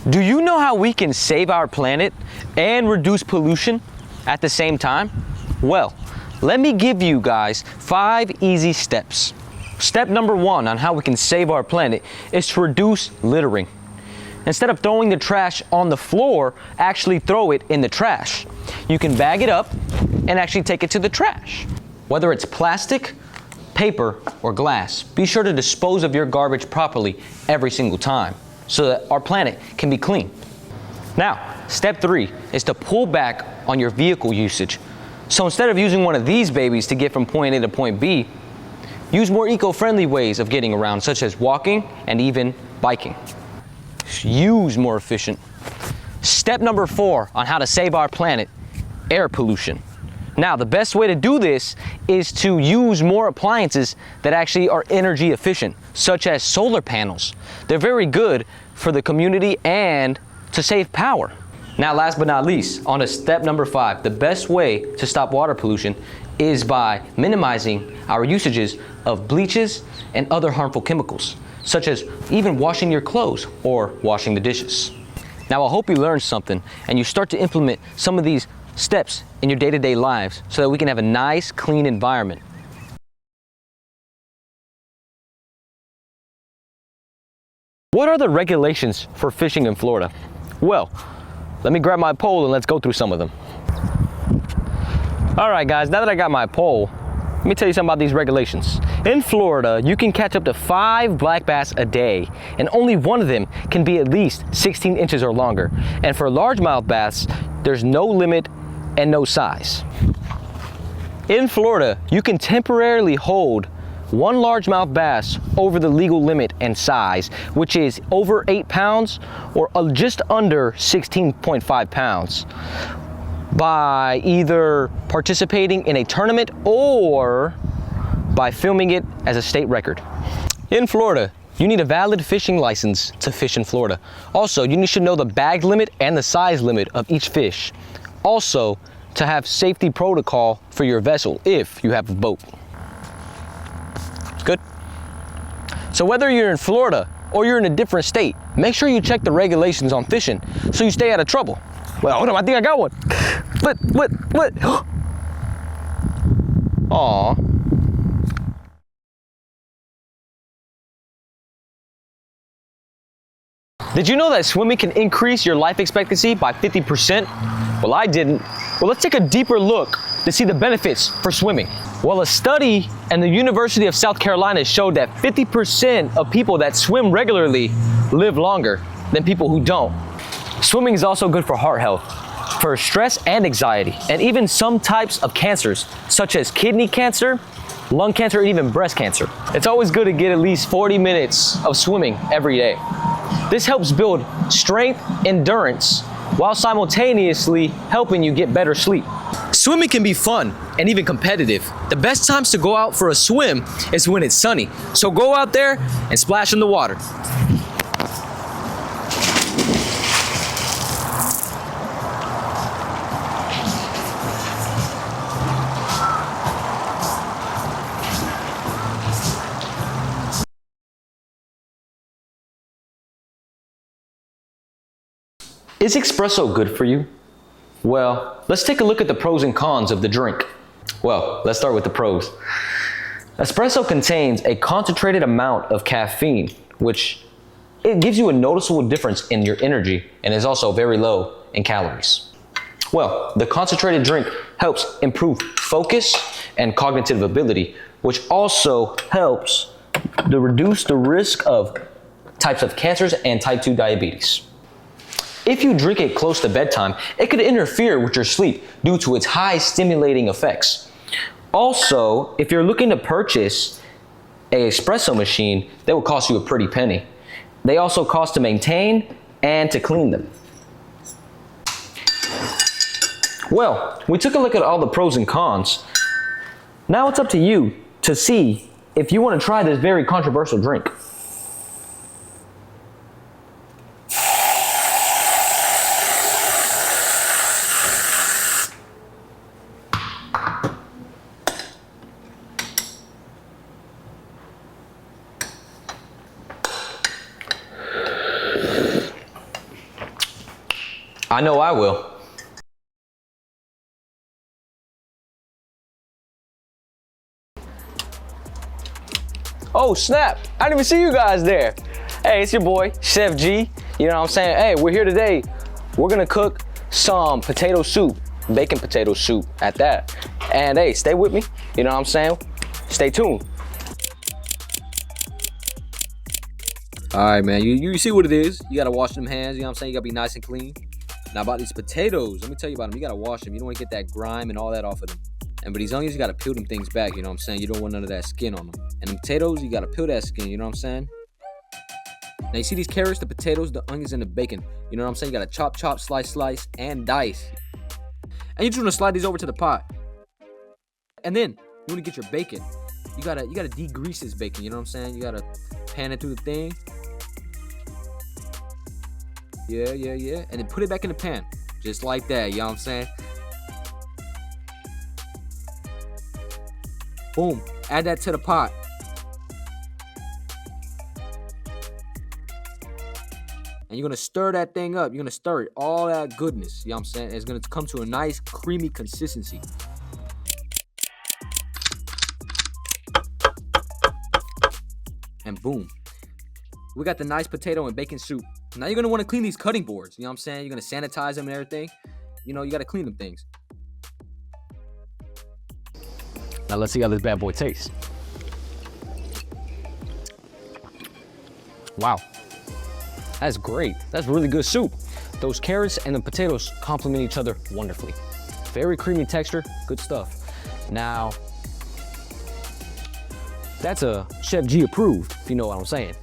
Do you know how we can save our planet and reduce pollution at the same time? Well, let me give you guys 5 easy steps. Step number 1 on how we can save our planet is to reduce littering. Instead of throwing the trash on the floor, actually throw it in the trash. You can bag it up and actually take it to the trash. Whether it's plastic, paper, or glass, be sure to dispose of your garbage properly every single time so that our planet can be clean. Now, step 3 is to pull back on your vehicle usage. So instead of using one of these babies to get from point A to point B, use more eco-friendly ways of getting around, such as walking and even biking. Use more efficient. Step number 4 on how to save our planet, air pollution. Now, the best way to do this is to use more appliances that actually are energy efficient, such as solar panels. They're very good for the community and to save power. Now, last but not least, on to step number 5, the best way to stop water pollution is by minimizing our usages of bleaches and other harmful chemicals, such as even washing your clothes or washing the dishes. Now, I hope you learned something and you start to implement some of these steps in your day-to-day lives so that we can have a nice, clean environment. What are the regulations for fishing in Florida? Well, let me grab my pole and let's go through some of them. All right, guys, now that I got my pole, let me tell you something about these regulations. In Florida, you can catch up to 5 black bass a day, and only one of them can be at least 16 inches or longer. And for largemouth bass, there's no limit and no size. In Florida, you can temporarily hold 1 largemouth bass over the legal limit and size, which is over 8 pounds or just under 16.5 pounds, by either participating in a tournament or by filming it as a state record. In Florida, you need a valid fishing license to fish in Florida. Also, you should know the bag limit and the size limit of each fish. Also, to have safety protocol for your vessel if you have a boat. Good? So whether you're in Florida or you're in a different state, make sure you check the regulations on fishing so you stay out of trouble. Well, hold on, I think I got one. What? Aw. Did you know that swimming can increase your life expectancy by 50%? Well, I didn't. Well, let's take a deeper look to see the benefits for swimming. Well, a study at the University of South Carolina showed that 50% of people that swim regularly live longer than people who don't. Swimming is also good for heart health, for stress and anxiety, and even some types of cancers, such as kidney cancer, lung cancer, and even breast cancer. It's always good to get at least 40 minutes of swimming every day. This helps build strength, endurance, while simultaneously helping you get better sleep. Swimming can be fun and even competitive. The best times to go out for a swim is when it's sunny. So go out there and splash in the water. Is espresso good for you? Well, let's take a look at the pros and cons of the drink. Well, let's start with the pros. Espresso contains a concentrated amount of caffeine, which it gives you a noticeable difference in your energy and is also very low in calories. Well, the concentrated drink helps improve focus and cognitive ability, which also helps to reduce the risk of types of cancers and type 2 diabetes. If you drink it close to bedtime, it could interfere with your sleep due to its high stimulating effects. Also, if you're looking to purchase an espresso machine, they will cost you a pretty penny. They also cost to maintain and to clean them. Well, we took a look at all the pros and cons. Now it's up to you to see if you want to try this very controversial drink. I know I will. Oh snap, I didn't even see you guys there. Hey, it's your boy, Chef G. You know what I'm saying? Hey, we're here today. We're gonna cook some potato soup, bacon potato soup at that. And hey, stay with me, you know what I'm saying? Stay tuned. All right, man, you see what it is. You gotta wash them hands, you know what I'm saying? You gotta be nice and clean. Now about these potatoes, let me tell you about them. You gotta wash them. You don't wanna get that grime and all that off of them. And but these onions, you gotta peel them things back, you know what I'm saying? You don't want none of that skin on them. And the potatoes, you gotta peel that skin, you know what I'm saying? Now you see these carrots, the potatoes, the onions, and the bacon. You know what I'm saying? You gotta chop, slice, and dice. And you're just gonna slide these over to the pot. And then you wanna get your bacon. You gotta degrease this bacon, you know what I'm saying? You gotta pan it through the thing. Yeah. And then put it back in the pan. Just like that, you know what I'm saying? Boom. Add that to the pot. And you're gonna stir that thing up. You're gonna stir it. All that goodness, you know what I'm saying? It's gonna come to a nice creamy consistency. And boom. We got the nice potato and bacon soup. Now you're gonna wanna clean these cutting boards. You know what I'm saying? You're gonna sanitize them and everything. You know, you gotta clean them things. Now let's see how this bad boy tastes. Wow, that's great. That's really good soup. Those carrots and the potatoes complement each other wonderfully. Very creamy texture, good stuff. Now, that's a Chef G approved, if you know what I'm saying.